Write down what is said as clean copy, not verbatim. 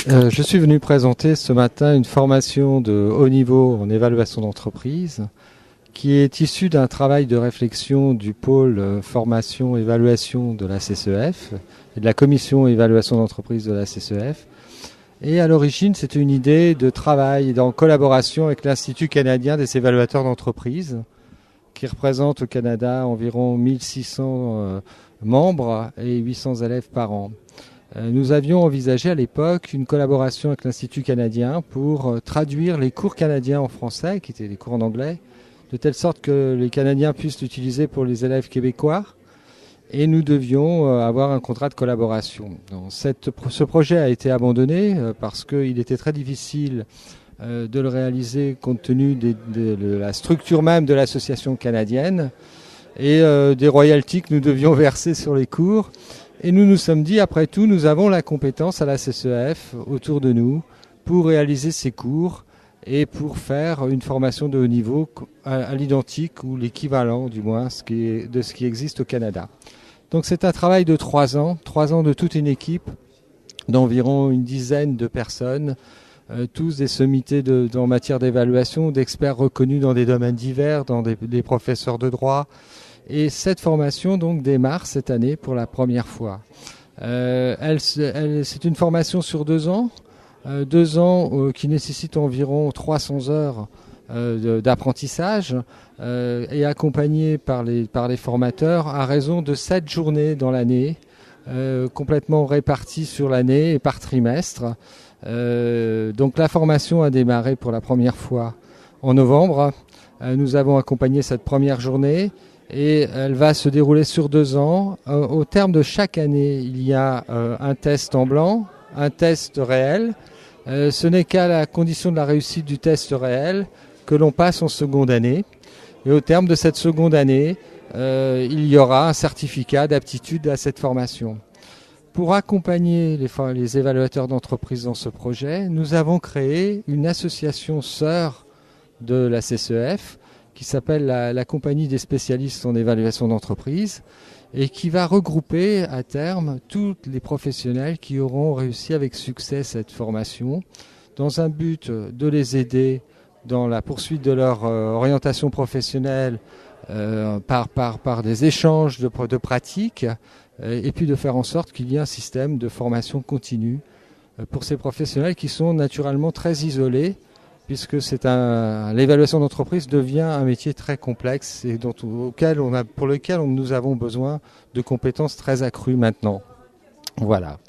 Je suis venu présenter ce matin une formation de haut niveau en évaluation d'entreprise qui est issue d'un travail de réflexion du pôle formation-évaluation de la CCEF et de la commission évaluation d'entreprise de la CCEF. Et à l'origine, c'était une idée de travail en collaboration avec l'Institut canadien des évaluateurs d'entreprise qui représente au Canada environ 1600 membres et 800 élèves par an. Nous avions envisagé à l'époque une collaboration avec l'Institut canadien pour traduire les cours canadiens en français, qui étaient des cours en anglais, de telle sorte que les Canadiens puissent l'utiliser pour les élèves québécois. Et nous devions avoir un contrat de collaboration. Donc, ce projet a été abandonné parce qu'il était très difficile de le réaliser compte tenu de la structure même de l'association canadienne et des royalties que nous devions verser sur les cours. Et nous nous sommes dit, après tout, nous avons la compétence à la CCEF autour de nous pour réaliser ces cours et pour faire une formation de haut niveau à l'identique ou l'équivalent du moins de ce qui existe au Canada. Donc c'est un travail de 3 ans de toute une équipe d'environ une dizaine de personnes, tous des sommités en matière d'évaluation, d'experts reconnus dans des domaines divers, des professeurs de droit. Et cette formation donc démarre cette année pour la première fois. C'est une formation sur 2 ans, 2 ans qui nécessitent environ 300 heures d'apprentissage et accompagnée par les formateurs à raison de 7 journées dans l'année, complètement réparties sur l'année et par trimestre. Donc la formation a démarré pour la première fois en novembre. Nous avons accompagné cette première journée et elle va se dérouler sur 2 ans. Au terme de chaque année, il y a un test en blanc, un test réel. Ce n'est qu'à la condition de la réussite du test réel que l'on passe en seconde année. Et au terme de cette seconde année, il y aura un certificat d'aptitude à cette formation. Pour accompagner les évaluateurs d'entreprise dans ce projet, nous avons créé une association sœur de la CCEF qui s'appelle la Compagnie des spécialistes en évaluation d'entreprise et qui va regrouper à terme tous les professionnels qui auront réussi avec succès cette formation dans un but de les aider dans la poursuite de leur orientation professionnelle par des échanges de pratiques et puis de faire en sorte qu'il y ait un système de formation continue pour ces professionnels qui sont naturellement très isolés puisque l'évaluation d'entreprise devient un métier très complexe et pour lequel nous avons besoin de compétences très accrues maintenant. Voilà.